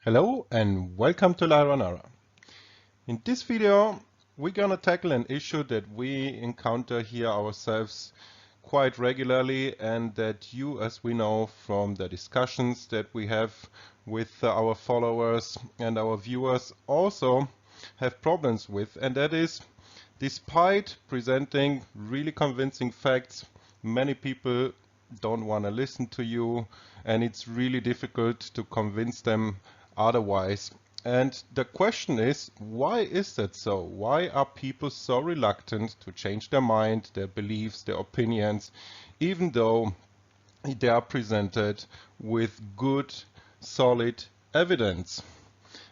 Hello and welcome to Lyra Nara. In this video we're gonna tackle an issue that we encounter here ourselves quite regularly, and that you, as we know from the discussions that we have with our followers and our viewers, also have problems with, and that is, despite presenting really convincing facts, many people don't want to listen to you, and it's really difficult to convince them otherwise. And the question is, why is that so? Why are people so reluctant to change their mind, their beliefs, their opinions, even though they are presented with good, solid evidence?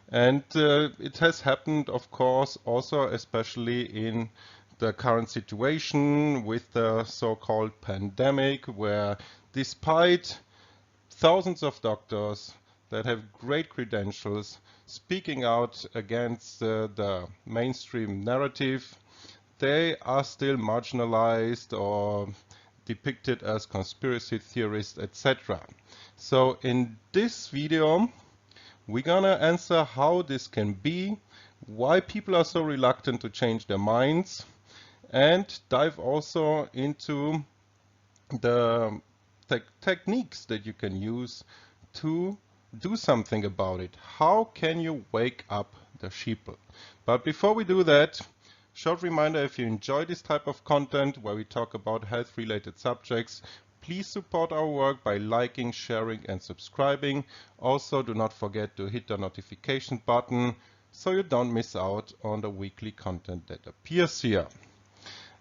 And it has happened, of course, also especially in the current situation with the so-called pandemic, where despite thousands of doctors that have great credentials speaking out against the mainstream narrative, they are still marginalized or depicted as conspiracy theorists, etc. So in this video, we're gonna answer how this can be, why people are so reluctant to change their minds, and dive also into the techniques that you can use to do something about it. How can you wake up the sheeple? But before we do that, short reminder, if you enjoy this type of content where we talk about health related subjects, please support our work by liking, sharing and subscribing. Also, do not forget to hit the notification button so you don't miss out on the weekly content that appears here.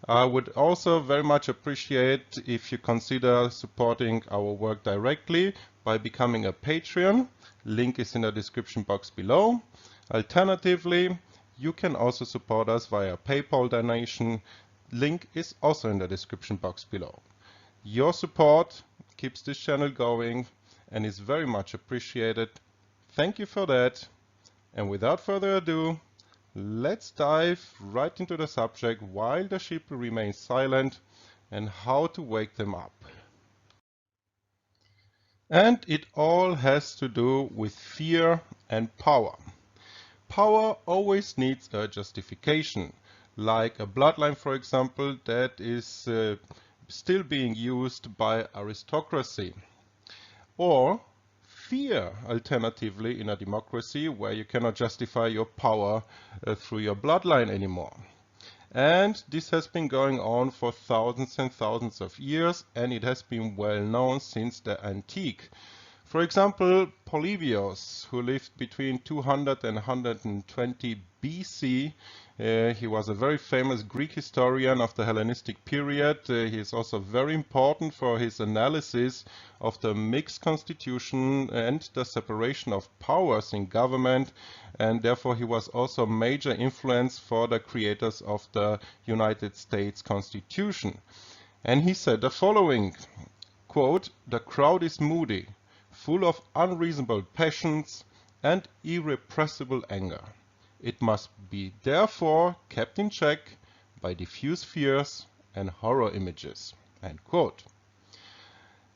I would also very much appreciate if you consider supporting our work directly by becoming a Patreon. Link is in the description box below. Alternatively, you can also support us via PayPal donation. Link is also in the description box below. Your support keeps this channel going and is very much appreciated. Thank you for that. And without further ado, let's dive right into the subject while the sheeple remains silent and how to wake them up. And it all has to do with fear and power. Power always needs a justification, like a bloodline, for example, that is still being used by aristocracy. Or fear, alternatively, in a democracy where you cannot justify your power through your bloodline anymore. And this has been going on for thousands and thousands of years, and it has been well known since the antique. For example, Polybius, who lived between 200 and 120 BC, he was a very famous Greek historian of the Hellenistic period. He is also very important for his analysis of the mixed constitution and the separation of powers in government, and therefore he was also a major influence for the creators of the United States Constitution. And he said the following, quote, "The crowd is moody, full of unreasonable passions and irrepressible anger. It must be therefore kept in check by diffuse fears and horror images." End quote.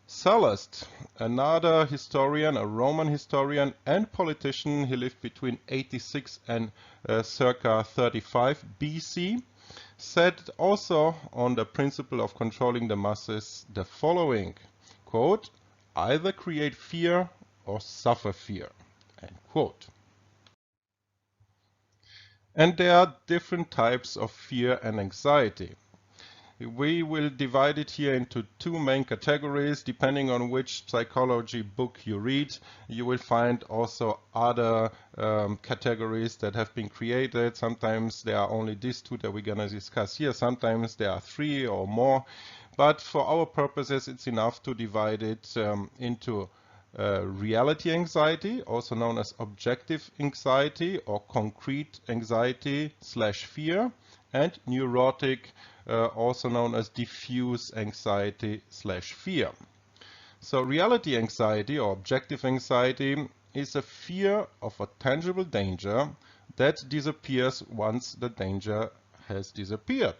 Sallust, another historian, a Roman historian and politician, he lived between 86 and circa 35 BC, said also on the principle of controlling the masses the following, quote, "Either create fear or suffer fear." End quote. And there are different types of fear and anxiety. We will divide it here into two main categories. Depending on which psychology book you read, you will find also other categories that have been created. Sometimes there are only these two that we're going to discuss here. Sometimes there are three or more. But for our purposes, it's enough to divide it into reality anxiety, also known as objective anxiety or concrete anxiety / fear, and neurotic, also known as diffuse anxiety / fear. So reality anxiety or objective anxiety is a fear of a tangible danger that disappears once the danger has disappeared.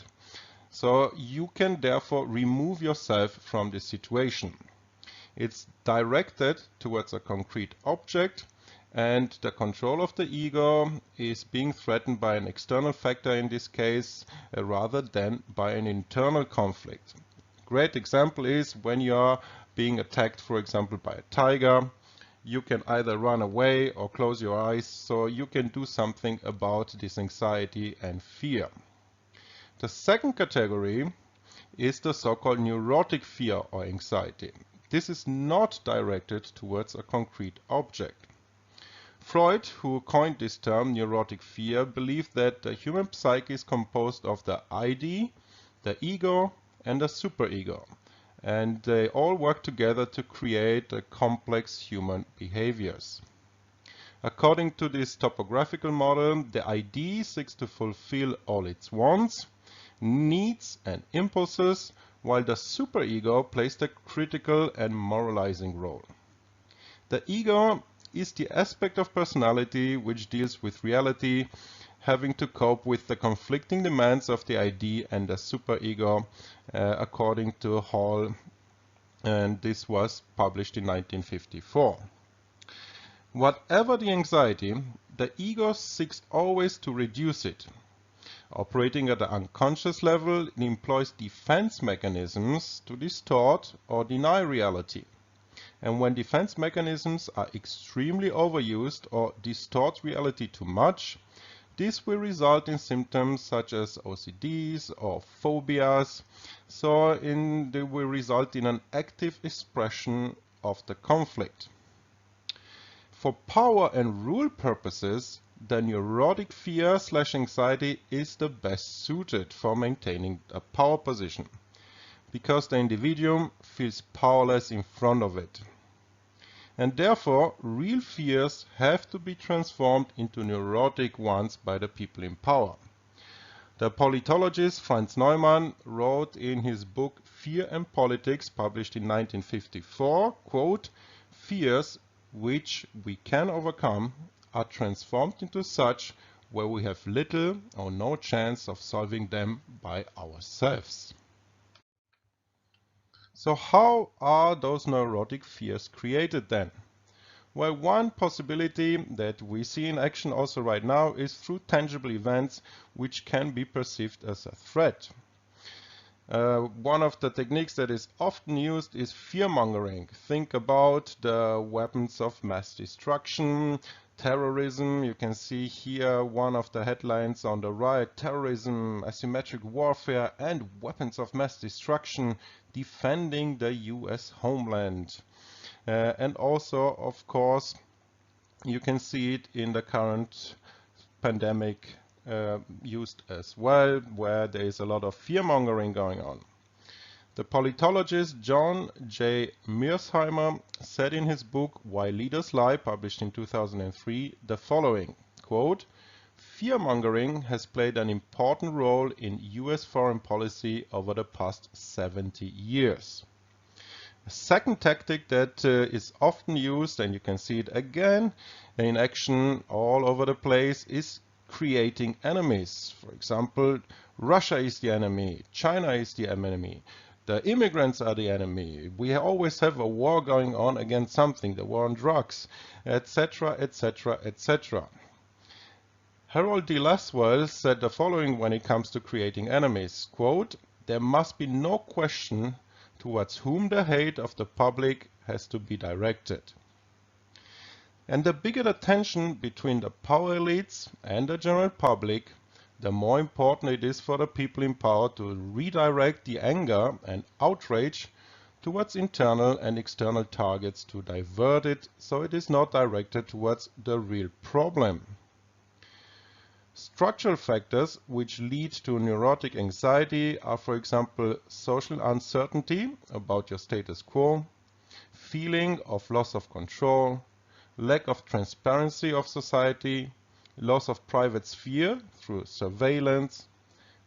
So you can therefore remove yourself from this situation. It's directed towards a concrete object, and the control of the ego is being threatened by an external factor in this case, rather than by an internal conflict. Great example is when you are being attacked, for example, by a tiger. You can either run away or close your eyes, so you can do something about this anxiety and fear. The second category is the so-called neurotic fear or anxiety. This is not directed towards a concrete object. Freud, who coined this term neurotic fear, believed that the human psyche is composed of the ID, the ego, and the superego, and they all work together to create complex human behaviors. According to this topographical model, the ID seeks to fulfill all its wants, needs, and impulses, while the superego plays the critical and moralizing role. The ego is the aspect of personality which deals with reality, having to cope with the conflicting demands of the ID and the superego, according to Hall, and this was published in 1954. Whatever the anxiety, the ego seeks always to reduce it. Operating at the unconscious level, it employs defense mechanisms to distort or deny reality. And when defense mechanisms are extremely overused or distort reality too much, this will result in symptoms such as OCDs or phobias, so they will result in an active expression of the conflict. For power and rule purposes, the neurotic fear/anxiety is the best suited for maintaining a power position, because the individuum feels powerless in front of it. And therefore, real fears have to be transformed into neurotic ones by the people in power. The politologist Franz Neumann wrote in his book Fear and Politics, published in 1954, quote, "Fears which we can overcome are transformed into such where we have little or no chance of solving them by ourselves." So how are those neurotic fears created then? Well, one possibility that we see in action also right now is through tangible events which can be perceived as a threat. One of the techniques that is often used is fear-mongering. Think about the weapons of mass destruction, terrorism. You can see here one of the headlines on the right: terrorism, asymmetric warfare, and weapons of mass destruction defending the US homeland. And also, of course, you can see it in the current pandemic used as well, where there is a lot of fear-mongering going on. The politologist John J. Mearsheimer said in his book Why Leaders Lie, published in 2003, the following, quote, "Fear-mongering has played an important role in US foreign policy over the past 70 years. A second tactic that is often used, and you can see it again in action all over the place, is creating enemies. For example, Russia is the enemy, China is the enemy, the immigrants are the enemy, we always have a war going on against something, the war on drugs, etc., etc., etc. Harold D. Laswell said the following when it comes to creating enemies, quote, "There must be no question towards whom the hate of the public has to be directed." And the bigger the tension between the power elites and the general public, the more important it is for the people in power to redirect the anger and outrage towards internal and external targets to divert it so it is not directed towards the real problem. Structural factors which lead to neurotic anxiety are, for example, social uncertainty about your status quo, feeling of loss of control, lack of transparency of society, loss of private sphere through surveillance,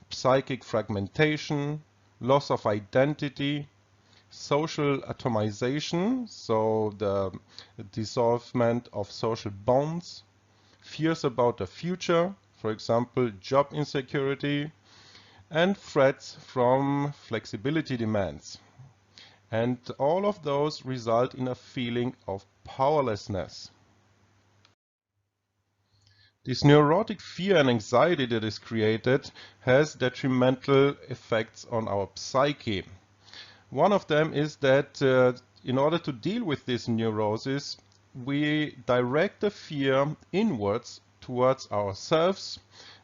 psychic fragmentation, loss of identity, social atomization, so the dissolvement of social bonds, fears about the future, for example, job insecurity, and threats from flexibility demands. And all of those result in a feeling of powerlessness. This neurotic fear and anxiety that is created has detrimental effects on our psyche. One of them is that in order to deal with this neurosis, we direct the fear inwards towards ourselves,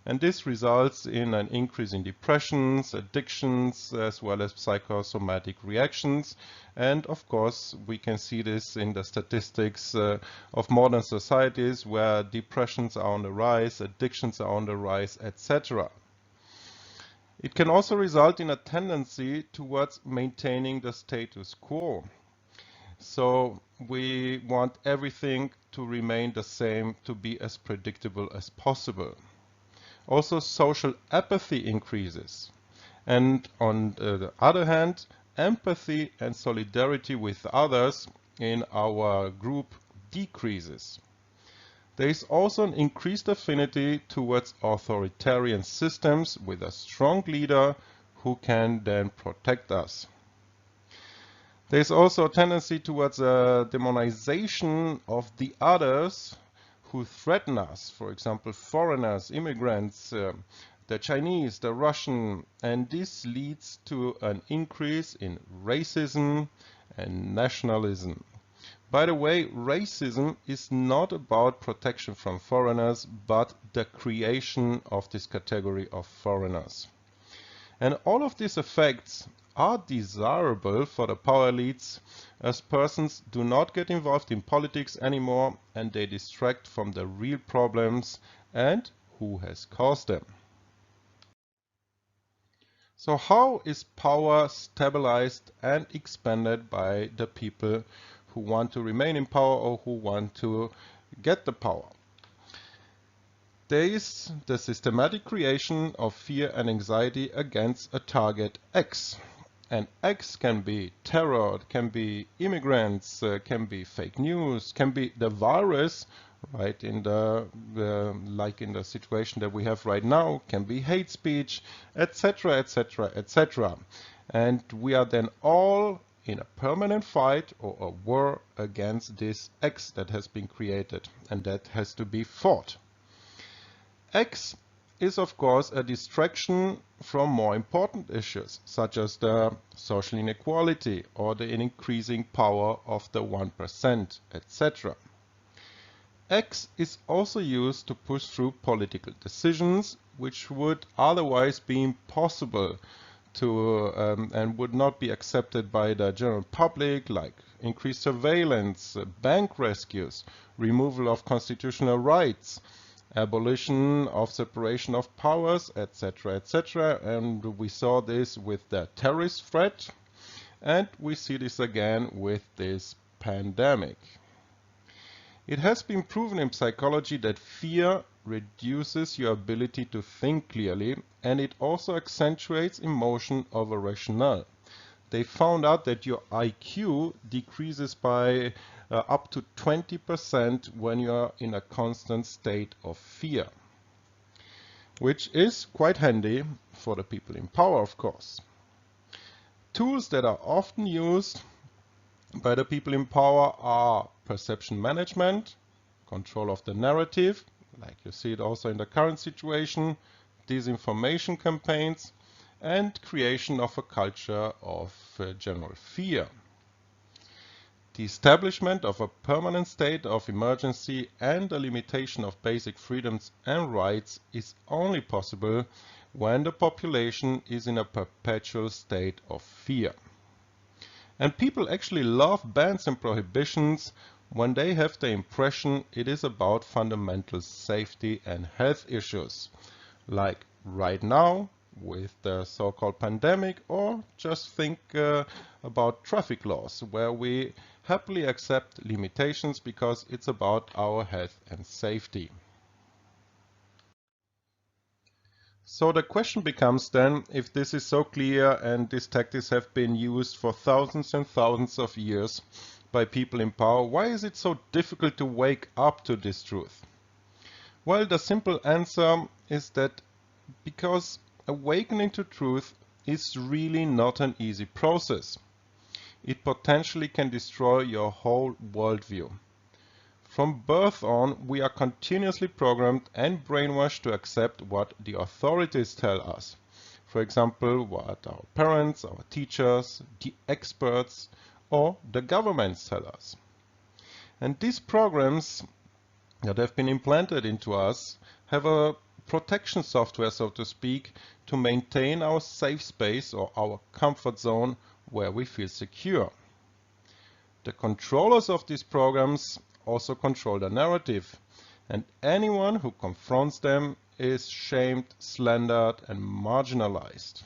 and this results in an increase in depressions, addictions, as well as psychosomatic reactions. And of course, we can see this in the statistics of modern societies where depressions are on the rise, addictions are on the rise, etc. It can also result in a tendency towards maintaining the status quo. So we want everything to remain the same, to be as predictable as possible. Also, social apathy increases. And on the other hand, empathy and solidarity with others in our group decreases. There is also an increased affinity towards authoritarian systems with a strong leader who can then protect us. There is also a tendency towards a demonization of the others who threaten us, for example, foreigners, immigrants, the Chinese, the Russian, and this leads to an increase in racism and nationalism. By the way, racism is not about protection from foreigners, but the creation of this category of foreigners. And all of these effects are desirable for the power elites, as persons do not get involved in politics anymore and they distract from the real problems and who has caused them. So how is power stabilized and expanded by the people who want to remain in power or who want to get the power? There is the systematic creation of fear and anxiety against a target X. And X can be terror, it can be immigrants, can be fake news, can be the virus, right, like in the situation that we have right now, can be hate speech, etc., etc., etc. And we are then all in a permanent fight or a war against this X that has been created and that has to be fought. X is of course a distraction from more important issues such as the social inequality or the increasing power of the 1%, etc. X is also used to push through political decisions which would otherwise be impossible to and would not be accepted by the general public, like increased surveillance, bank rescues, removal of constitutional rights, abolition of separation of powers, etc., etc. And we saw this with the terrorist threat, and we see this again with this pandemic. It has been proven in psychology that fear reduces your ability to think clearly, and it also accentuates emotion over rationale. They found out that your IQ decreases by up to 20% when you are in a constant state of fear, which is quite handy for the people in power, of course. Tools that are often used by the people in power are perception management, control of the narrative, like you see it also in the current situation, disinformation campaigns, and creation of a culture of general fear. The establishment of a permanent state of emergency and the limitation of basic freedoms and rights is only possible when the population is in a perpetual state of fear. And people actually love bans and prohibitions when they have the impression it is about fundamental safety and health issues, like right now with the so-called pandemic, or just think about traffic laws, where we happily accept limitations because it's about our health and safety. So the question becomes then, if this is so clear and these tactics have been used for thousands and thousands of years by people in power, why is it so difficult to wake up to this truth? Well, the simple answer is that because awakening to truth is really not an easy process. It potentially can destroy your whole worldview. From birth on, we are continuously programmed and brainwashed to accept what the authorities tell us. For example, what our parents, our teachers, the experts, or the governments tell us. And these programs that have been implanted into us have a protection software, so to speak, to maintain our safe space or our comfort zone where we feel secure. The controllers of these programs also control the narrative, and anyone who confronts them is shamed, slandered, and marginalized.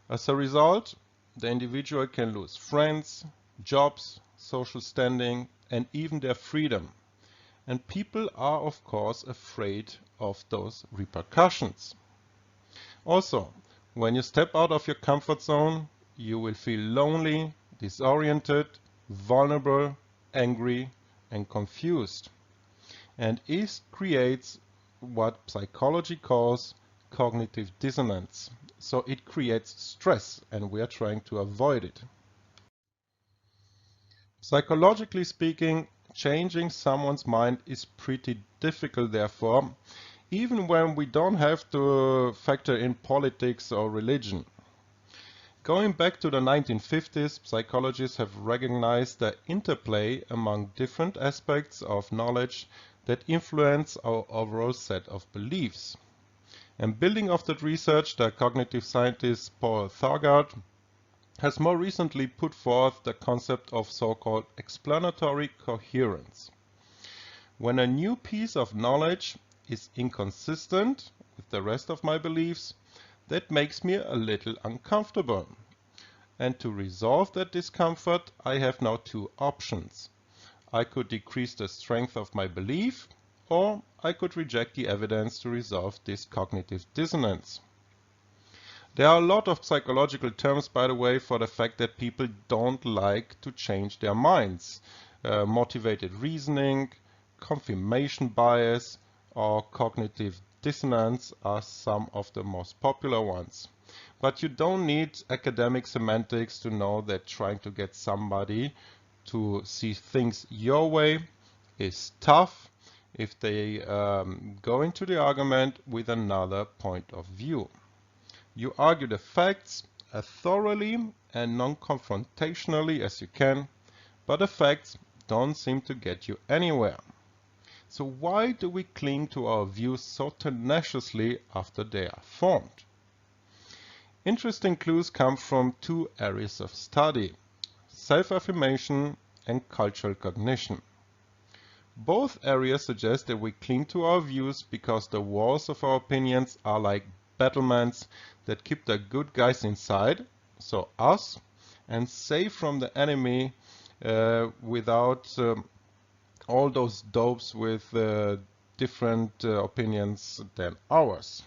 As a result, the individual can lose friends, jobs, social standing, and even their freedom. And people are, of course, afraid of those repercussions. Also, when you step out of your comfort zone, you will feel lonely, disoriented, vulnerable, angry, and confused. And it creates what psychology calls cognitive dissonance. So it creates stress, and we are trying to avoid it. Psychologically speaking, changing someone's mind is pretty difficult, therefore, even when we don't have to factor in politics or religion. Going back to the 1950s, psychologists have recognized the interplay among different aspects of knowledge that influence our overall set of beliefs. And building off that research, the cognitive scientist Paul Thurgard has more recently put forth the concept of so-called explanatory coherence. When a new piece of knowledge is inconsistent with the rest of my beliefs, that makes me a little uncomfortable. And to resolve that discomfort, I have now two options. I could decrease the strength of my belief, or I could reject the evidence to resolve this cognitive dissonance. There are a lot of psychological terms, by the way, for the fact that people don't like to change their minds. Motivated reasoning, confirmation bias, or cognitive dissonance are some of the most popular ones. But you don't need academic semantics to know that trying to get somebody to see things your way is tough if they go into the argument with another point of view. You argue the facts as thoroughly and non-confrontationally as you can, but the facts don't seem to get you anywhere. So why do we cling to our views so tenaciously after they are formed? Interesting clues come from two areas of study: self-affirmation and cultural cognition. Both areas suggest that we cling to our views because the walls of our opinions are like battlements that keep the good guys inside, so us, and safe from the enemy without all those dopes with different opinions than ours.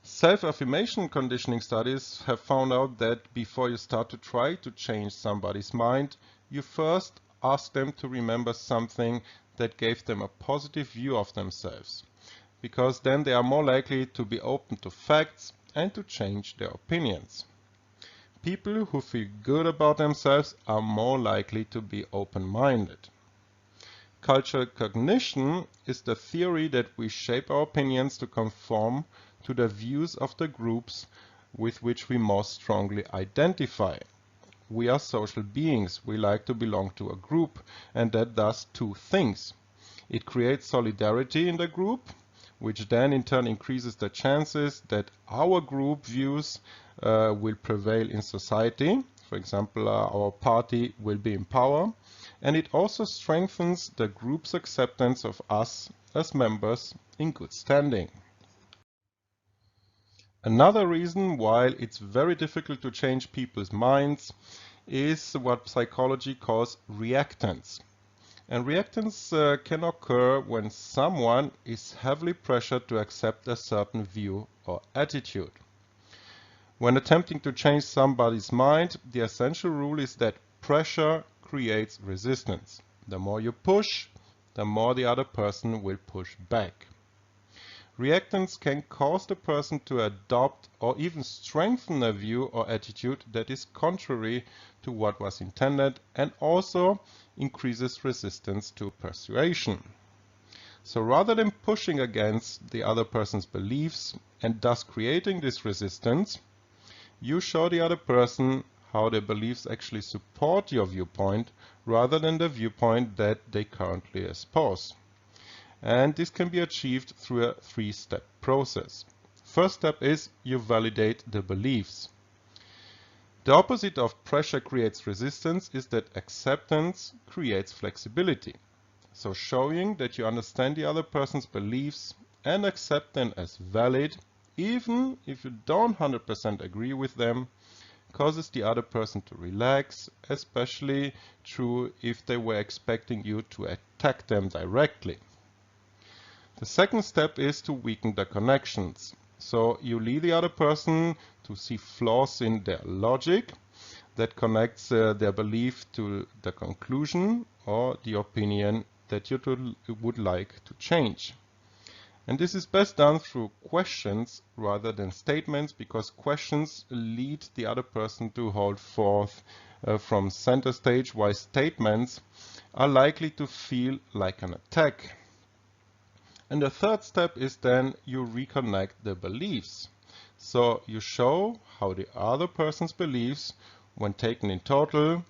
Self-affirmation conditioning studies have found out that before you start to try to change somebody's mind, you first ask them to remember something that gave them a positive view of themselves, because then they are more likely to be open to facts and to change their opinions. People who feel good about themselves are more likely to be open-minded. Cultural cognition is the theory that we shape our opinions to conform to the views of the groups with which we most strongly identify. We are social beings. We like to belong to a group, and that does two things. It creates solidarity in the group, which then in turn increases the chances that our group views will prevail in society. For example, our party will be in power. And it also strengthens the group's acceptance of us as members in good standing. Another reason why it's very difficult to change people's minds is what psychology calls reactance. And reactance can occur when someone is heavily pressured to accept a certain view or attitude. When attempting to change somebody's mind, the essential rule is that pressure creates resistance. The more you push, the more the other person will push back. Reactance can cause the person to adopt or even strengthen a view or attitude that is contrary to what was intended, and also increases resistance to persuasion. So rather than pushing against the other person's beliefs and thus creating this resistance, you show the other person how their beliefs actually support your viewpoint rather than the viewpoint that they currently espouse. And this can be achieved through a three-step process. First step is you validate the beliefs. The opposite of pressure creates resistance is that acceptance creates flexibility. So showing that you understand the other person's beliefs and accept them as valid, even if you don't 100% agree with them, causes the other person to relax, especially true if they were expecting you to attack them directly. The second step is to weaken the connections. So you lead the other person to see flaws in their logic that connects their belief to the conclusion or the opinion that you would like to change. And this is best done through questions rather than statements, because questions lead the other person to hold forth from center stage, while statements are likely to feel like an attack. And the third step is then you reconnect the beliefs. So you show how the other person's beliefs, when taken in total,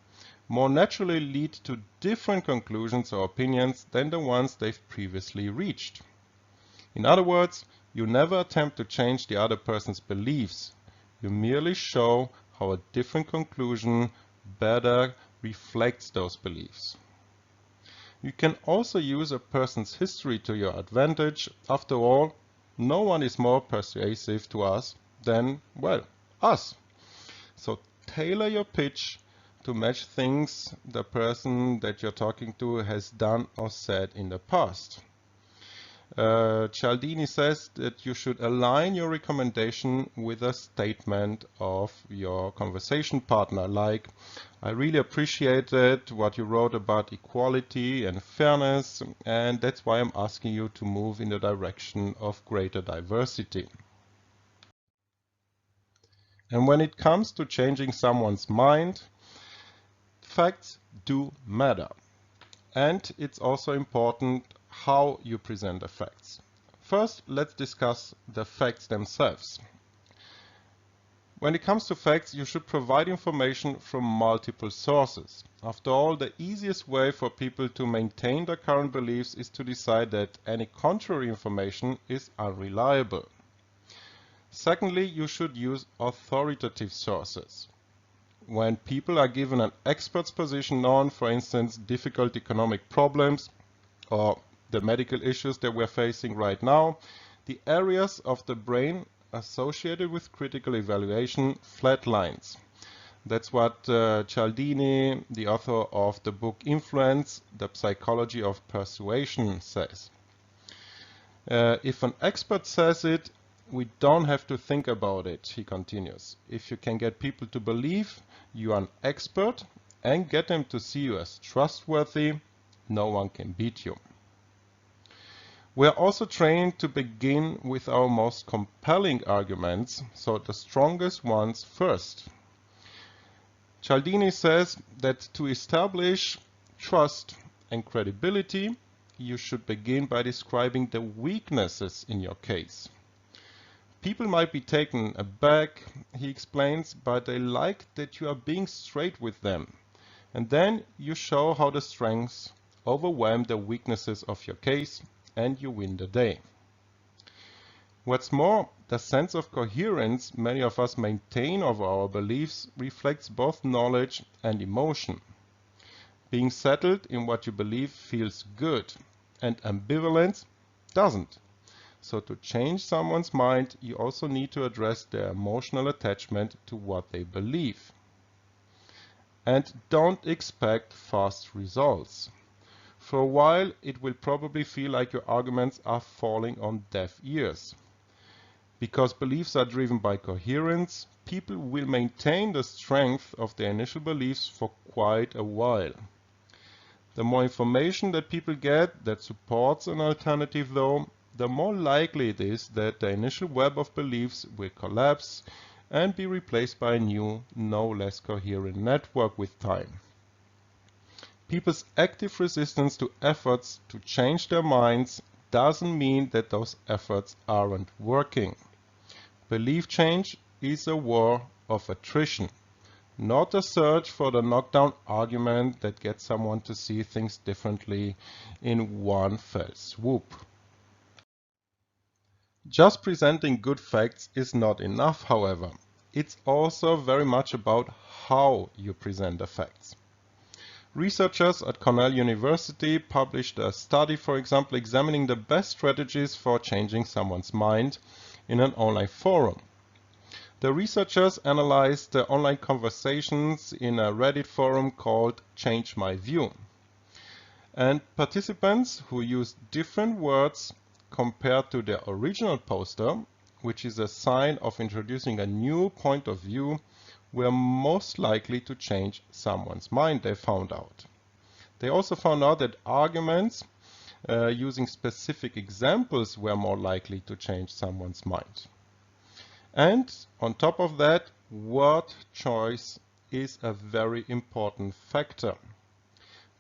more naturally lead to different conclusions or opinions than the ones they've previously reached. In other words, you never attempt to change the other person's beliefs. You merely show how a different conclusion better reflects those beliefs. You can also use a person's history to your advantage. After all, no one is more persuasive to us than, well, us. So tailor your pitch to match things the person that you're talking to has done or said in the past. Cialdini says that you should align your recommendation with a statement of your conversation partner, like, I really appreciated what you wrote about equality and fairness, and that's why I'm asking you to move in the direction of greater diversity. And when it comes to changing someone's mind, facts do matter. And it's also important how you present the facts. First, let's discuss the facts themselves. When it comes to facts, you should provide information from multiple sources. After all, the easiest way for people to maintain their current beliefs is to decide that any contrary information is unreliable. Secondly, you should use authoritative sources. When people are given an expert's position on, for instance, difficult economic problems or the medical issues that we're facing right now, the areas of the brain associated with critical evaluation flatlines. That's what Cialdini, the author of the book Influence, The Psychology of Persuasion, says. If an expert says it, we don't have to think about it, he continues. If you can get people to believe you are an expert and get them to see you as trustworthy, no one can beat you. We are also trained to begin with our most compelling arguments, so the strongest ones first. Cialdini says that to establish trust and credibility, you should begin by describing the weaknesses in your case. People might be taken aback, he explains, but they like that you are being straight with them. And then you show how the strengths overwhelm the weaknesses of your case, and you win the day. What's more, the sense of coherence many of us maintain over our beliefs reflects both knowledge and emotion. Being settled in what you believe feels good, and ambivalence doesn't. So to change someone's mind, you also need to address their emotional attachment to what they believe. And don't expect fast results. For a while, it will probably feel like your arguments are falling on deaf ears. Because beliefs are driven by coherence, people will maintain the strength of their initial beliefs for quite a while. The more information that people get that supports an alternative, though, the more likely it is that the initial web of beliefs will collapse and be replaced by a new, no less coherent network with time. People's active resistance to efforts to change their minds doesn't mean that those efforts aren't working. Belief change is a war of attrition, not a search for the knockdown argument that gets someone to see things differently in one fell swoop. Just presenting good facts is not enough, however. It's also very much about how you present the facts. Researchers at Cornell University published a study, for example, examining the best strategies for changing someone's mind in an online forum. The researchers analyzed the online conversations in a Reddit forum called Change My View. And participants who used different words compared to their original poster, which is a sign of introducing a new point of view, were most likely to change someone's mind, they found out. They also found out that arguments using specific examples were more likely to change someone's mind. And on top of that, word choice is a very important factor.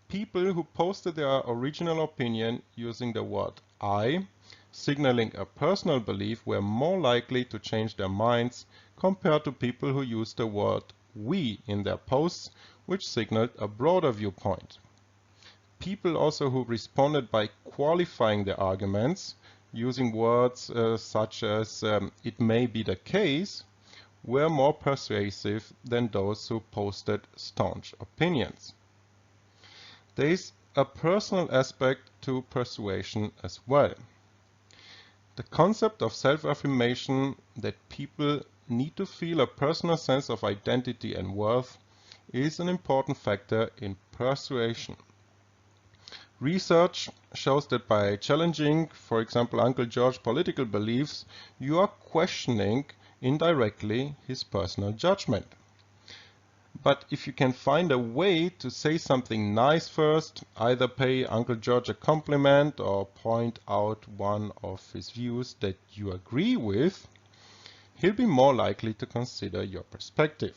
People who posted their original opinion using the word I, signaling a personal belief, were more likely to change their minds compared to people who used the word we in their posts, which signaled a broader viewpoint. People also who responded by qualifying their arguments, using words such as it may be the case, were more persuasive than those who posted staunch opinions. There is a personal aspect to persuasion as well. The concept of self-affirmation, that people need to feel a personal sense of identity and worth, is an important factor in persuasion. Research shows that by challenging, for example, Uncle George's political beliefs, you are questioning indirectly his personal judgment. But if you can find a way to say something nice first, either pay Uncle George a compliment or point out one of his views that you agree with, he'll be more likely to consider your perspective.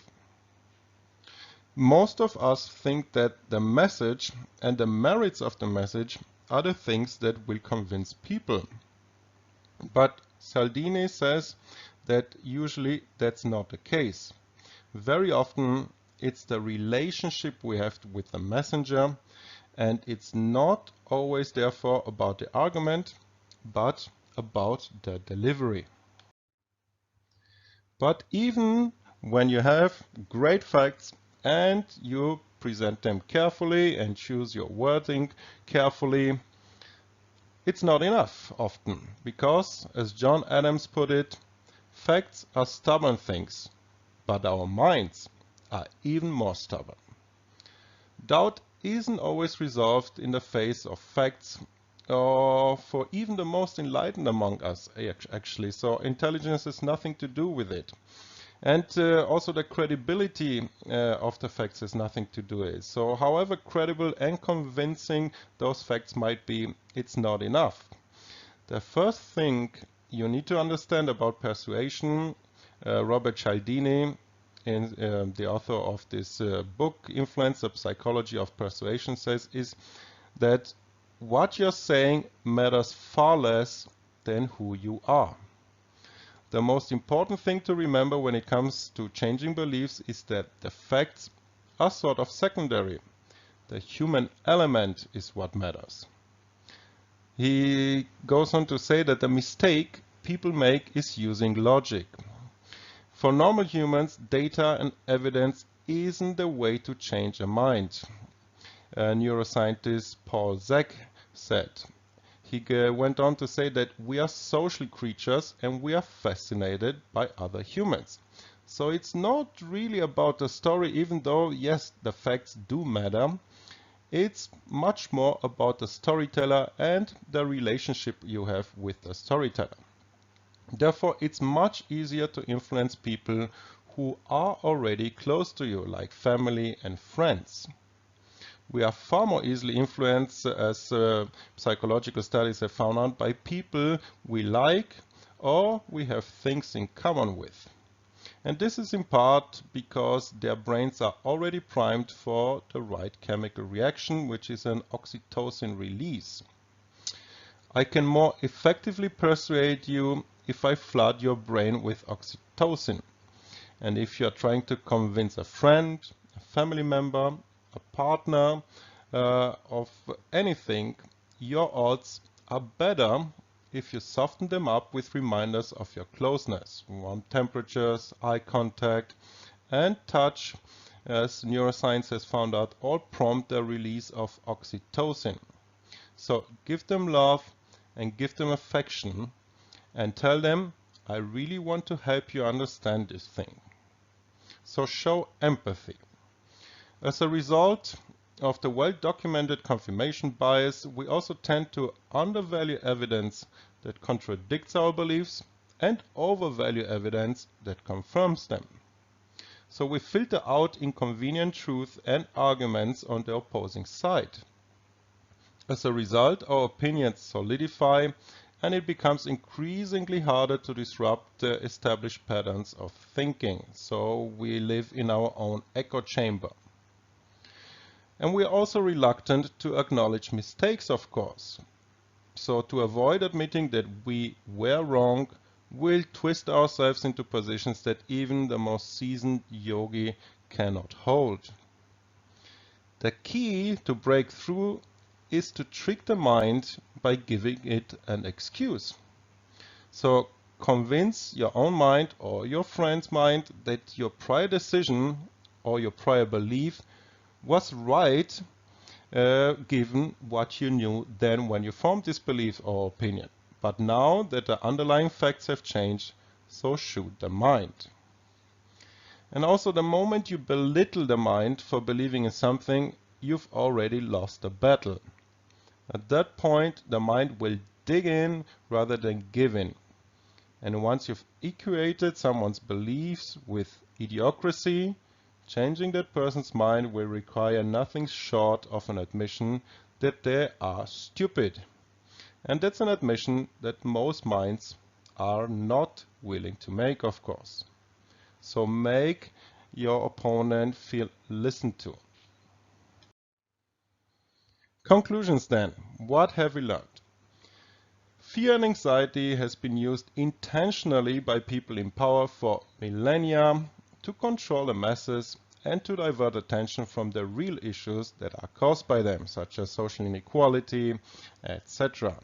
Most of us think that the message and the merits of the message are the things that will convince people. But Cialdini says that usually that's not the case. Very often it's the relationship we have with the messenger, and it's not always therefore about the argument, but about the delivery. But even when you have great facts and you present them carefully and choose your wording carefully, it's not enough often, because, as John Adams put it, facts are stubborn things, but our minds are even more stubborn. Doubt isn't always resolved in the face of facts, or for even the most enlightened among us, actually. So intelligence has nothing to do with it. And also the credibility of the facts has nothing to do with it. So however credible and convincing those facts might be, it's not enough. The first thing you need to understand about persuasion, Robert Cialdini, the author of this book, Influence the Psychology of Persuasion, says is that what you're saying matters far less than who you are. The most important thing to remember when it comes to changing beliefs is that the facts are sort of secondary. The human element is what matters. He goes on to say that the mistake people make is using logic. For normal humans, data and evidence isn't the way to change a mind. Neuroscientist Paul Zak said. He went on to say that we are social creatures and we are fascinated by other humans. So it's not really about the story, even though, yes, the facts do matter. It's much more about the storyteller and the relationship you have with the storyteller. Therefore, it's much easier to influence people who are already close to you, like family and friends. We are far more easily influenced, as psychological studies have found out, by people we like or we have things in common with. And this is in part because their brains are already primed for the right chemical reaction, which is an oxytocin release. I can more effectively persuade you if I flood your brain with oxytocin. And if you are trying to convince a friend, a family member, a partner of anything, your odds are better if you soften them up with reminders of your closeness. Warm temperatures, eye contact, and touch, as neuroscience has found out, all prompt the release of oxytocin. So give them love and give them affection and tell them, I really want to help you understand this thing. So show empathy. As a result of the well-documented confirmation bias, we also tend to undervalue evidence that contradicts our beliefs and overvalue evidence that confirms them. So we filter out inconvenient truth and arguments on the opposing side. As a result, our opinions solidify, and it becomes increasingly harder to disrupt the established patterns of thinking. So we live in our own echo chamber. And we are also reluctant to acknowledge mistakes, of course. So to avoid admitting that we were wrong, we'll twist ourselves into positions that even the most seasoned yogi cannot hold. The key to break through is to trick the mind by giving it an excuse. So convince your own mind or your friend's mind that your prior decision or your prior belief was right, given what you knew then when you formed this belief or opinion. But now that the underlying facts have changed, so should the mind. And also, the moment you belittle the mind for believing in something, you've already lost the battle. At that point, the mind will dig in rather than give in. And once you've equated someone's beliefs with idiocracy, changing that person's mind will require nothing short of an admission that they are stupid. And that's an admission that most minds are not willing to make, of course. So make your opponent feel listened to. Conclusions then. What have we learned? Fear and anxiety has been used intentionally by people in power for millennia to control the masses and to divert attention from the real issues that are caused by them, such as social inequality, etc.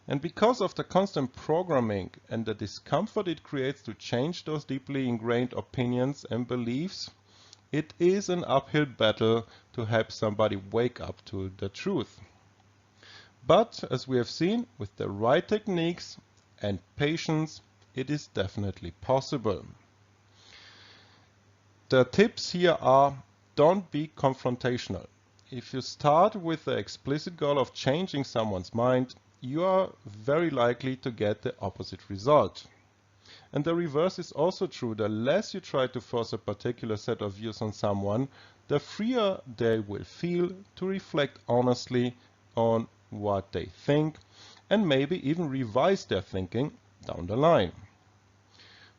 And because of the constant programming and the discomfort it creates to change those deeply ingrained opinions and beliefs, it is an uphill battle to help somebody wake up to the truth. But as we have seen, with the right techniques and patience, it is definitely possible. The tips here are: don't be confrontational. If you start with the explicit goal of changing someone's mind, you are very likely to get the opposite result. And the reverse is also true. The less you try to force a particular set of views on someone, the freer they will feel to reflect honestly on what they think and maybe even revise their thinking down the line.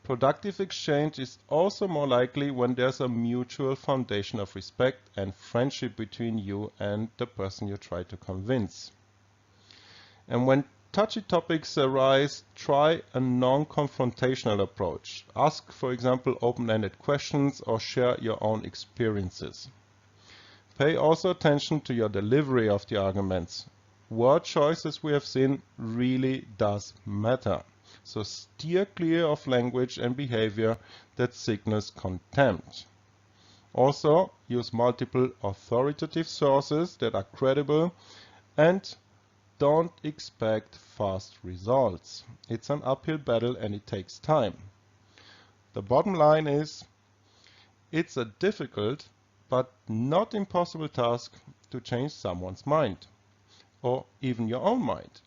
Productive exchange is also more likely when there's a mutual foundation of respect and friendship between you and the person you try to convince. And when touchy topics arise, try a non-confrontational approach. Ask, for example, open-ended questions or share your own experiences. Pay also attention to your delivery of the arguments. Word choice, as we have seen, really does matter. So steer clear of language and behavior that signals contempt. Also, use multiple authoritative sources that are credible, and don't expect fast results. It's an uphill battle and it takes time. The bottom line is, it's a difficult but not impossible task to change someone's mind, or even your own mind.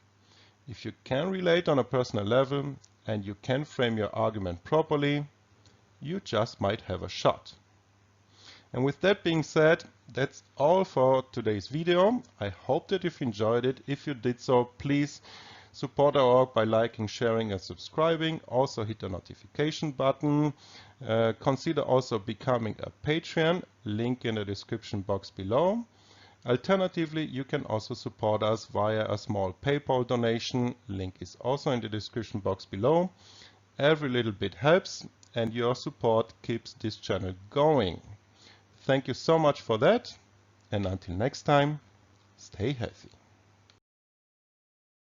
If you can relate on a personal level and you can frame your argument properly, you just might have a shot. And with that being said, that's all for today's video. I hope that you've enjoyed it. If you did so, please support our work by liking, sharing and subscribing. Also hit the notification button. Consider also becoming a Patreon, link in the description box below. Alternatively, you can also support us via a small PayPal donation, link is also in the description box below. Every little bit helps and your support keeps this channel going. Thank you so much for that, and until next time, stay healthy.